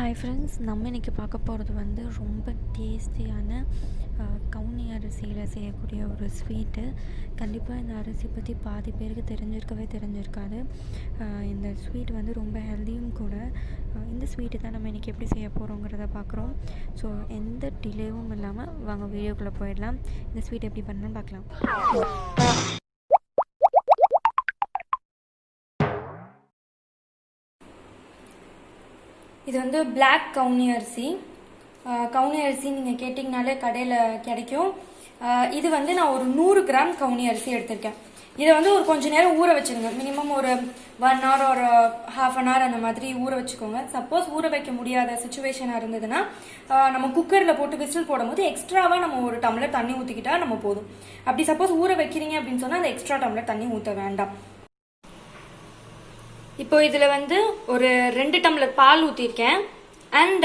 Hi friends, நம்ம இன்றைக்கி பார்க்க போகிறது வந்து ரொம்ப டேஸ்டியான கவுனி அரிசியில் செய்யக்கூடிய ஒரு ஸ்வீட்டு. கண்டிப்பாக இந்த அரிசி பற்றி பாதி பேருக்கு தெரிஞ்சிருக்காது. இந்த ஸ்வீட் வந்து ரொம்ப ஹெல்த்தியும் கூட. இந்த ஸ்வீட்டு தான் நம்ம இன்றைக்கி எப்படி செய்ய போகிறோங்கிறத பார்க்குறோம். ஸோ எந்த டிலேவும் இல்லாமல் வாங்க வீடியோக்குள்ளே போயிடலாம். இந்த ஸ்வீட் எப்படி பண்ணணும்னு பார்க்கலாம். இது வந்து பிளாக் கவுனி அரிசி. நீங்கள் கேட்டிங்கனாலே கடையில் கிடைக்கும். இது வந்து நான் ஒரு 100 கிராம் கவுனி அரிசி எடுத்திருக்கேன். இதை வந்து ஒரு கொஞ்சம் நேரம் ஊற வச்சுருங்க. மினிமம் ஒரு 1 hour ஒரு ½ an hour அந்த மாதிரி ஊற வச்சுக்கோங்க. சப்போஸ் ஊற வைக்க முடியாத சுச்சுவேஷனாக இருந்ததுன்னா நம்ம குக்கரில் போட்டு விசில் போடும்போது எக்ஸ்ட்ராவாக நம்ம ஒரு டம்ளர் தண்ணி ஊற்றிக்கிட்டா நம்ம போதும். அப்படி சப்போஸ் ஊற வைக்கிறீங்க அப்படின்னு சொன்னால் அந்த எக்ஸ்ட்ரா டம்ளர் தண்ணி ஊற்ற வேண்டாம். இப்போ இதில் வந்து ஒரு 2 டம்ளர் பால் ஊற்றிருக்கேன். அண்ட்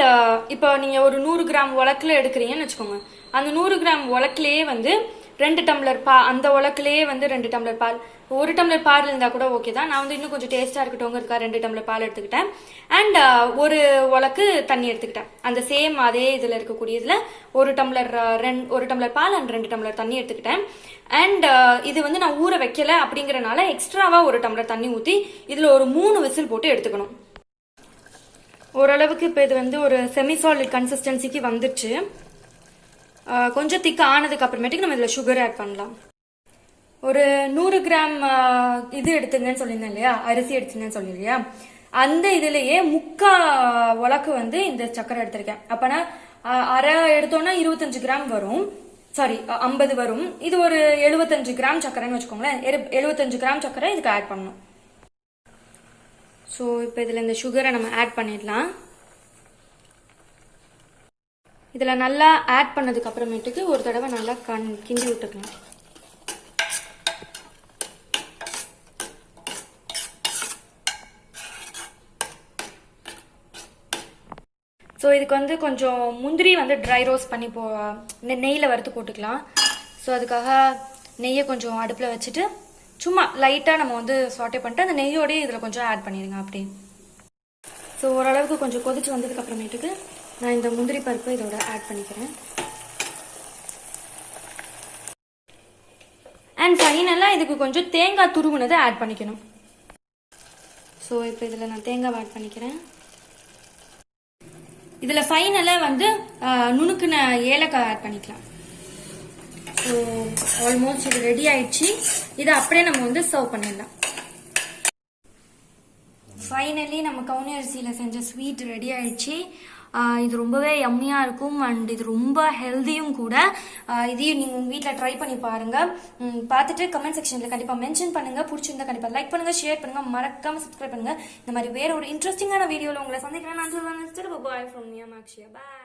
இப்போ நீங்கள் ஒரு 100 கிராம் உலக்கில் எடுக்கிறீங்கன்னு வச்சுக்கோங்க. அந்த 100 கிராம் உலக்கிலேயே வந்து 2 டம்ளர் அந்த உலக்கிலேயே வந்து 2 டம்ளர் பால். 1 டம்ளர் பால் இருந்தால் கூட ஓகே தான். நான் வந்து இன்னும் கொஞ்சம் டேஸ்ட்டாக இருக்கட்டும் 2 டம்ளர் பால் எடுத்துக்கிட்டேன். அண்ட் ஒரு உலக்கு தண்ணி எடுத்துக்கிட்டேன். அந்த சேம் அதே இதில் இருக்கக்கூடிய இதில் 1 டம்ளர் பால் அண்ட் 2 டம்ளர் தண்ணி எடுத்துக்கிட்டேன். அண்ட் இது வந்து நான் ஊற வைக்கல அப்படிங்கிறனால எக்ஸ்ட்ராவாக 1 டம்ளர் தண்ணி ஊற்றி இதில் ஒரு 3 விசில் போட்டு எடுத்துக்கணும். ஓரளவுக்கு இப்போ இது வந்து ஒரு செமி சாலிட் கன்சிஸ்டன்சிக்கு வந்துருச்சு. கொஞ்சம் திக்க ஆனதுக்கு அப்புறமேட்டுக்கு நம்ம இதில் சுகர் ஆட் பண்ணலாம். ஒரு 100 கிராம் இது எடுத்துங்கன்னு சொல்லியிருந்தேன் இல்லையா, அரிசி எடுத்துங்கன்னு சொல்லியிருக்கியா, அந்த இதுலேயே 3/4 உலக்கு வந்து இந்த சக்கரை எடுத்திருக்கேன். அப்போனா அரை எடுத்தோன்னா 25 கிராம் வரும், 50 வரும். இது ஒரு 75 கிராம் சக்கரைன்னு வச்சுக்கோங்களேன். 75 கிராம் சக்கரை இதுக்கு ஆட் பண்ணணும். ஸோ இப்போ இதில் இந்த சுகரை நம்ம ஆட் பண்ணிடலாம். இதில் நல்லா ஆட் பண்ணதுக்கு அப்புறமேட்டுக்கு ஒரு தடவை நல்லா கிண்டி விட்டுக்கலாம். ஸோ இதுக்கு வந்து கொஞ்சம் முந்திரி வந்து ட்ரை ரோஸ்ட் பண்ணி நெய்யில் வறுத்து போட்டுக்கலாம். ஸோ அதுக்காக நெய்யை கொஞ்சம் அடுப்பில் வச்சுட்டு சும்மா லைட்டாக நம்ம வந்து சாட்டே பண்ணிட்டு அந்த நெய்யோடய இதில் கொஞ்சம் ஆட் பண்ணிடுங்க அப்படியே. ஸோ ஓரளவுக்கு கொஞ்சம் கொதிச்சு வந்ததுக்கு அப்புறமேட்டுக்கு நான் இந்த முந்திரி பருப்பு இதோட ஆட் பண்ணிக்கிறேன். அண்ட் ஃபைனலாக இதுக்கு கொஞ்சம் தேங்காய் துருவுனதை ஆட் பண்ணிக்கணும். ஸோ இப்போ இதில் நான் தேங்காய் ஆட் பண்ணிக்கிறேன். இதில் ஃபைனலாக வந்து நுணுக்குன ஏலக்காய் ஆட் பண்ணிக்கலாம். ஸோ ஆல்மோஸ்ட் இது ரெடி ஆயிடுச்சு. இதை அப்படியே நம்ம வந்து சர்வ் பண்ணிடலாம். ஃபைனலி நம்ம கவுனி அரிசியில் செஞ்ச ஸ்வீட் ரெடி ஆயிடுச்சு. இது ரொம்பவே யம்மியாக இருக்கும் அண்ட் இது ரொம்ப ஹெல்த்தியும் கூட. இதையும் நீங்கள் உங்கள் வீட்டில் ட்ரை பண்ணி பாருங்கள். பார்த்துட்டு கமெண்ட் செக்ஷனில் கண்டிப்பாக மென்ஷன் பண்ணுங்கள். பிடிச்சிருந்தா கண்டிப்பாக லைக் பண்ணுங்கள், ஷேர் பண்ணுங்கள், மறக்காமல் சப்ஸ்கிரைப் பண்ணுங்கள். இந்த மாதிரி வேற ஒரு இன்ட்ரெஸ்டிங்கான வீடியோவில் உங்களை சந்திக்கிறேன். நான் பாய் ஃப்ரம் மியா மாக்ஷியா. பாய்.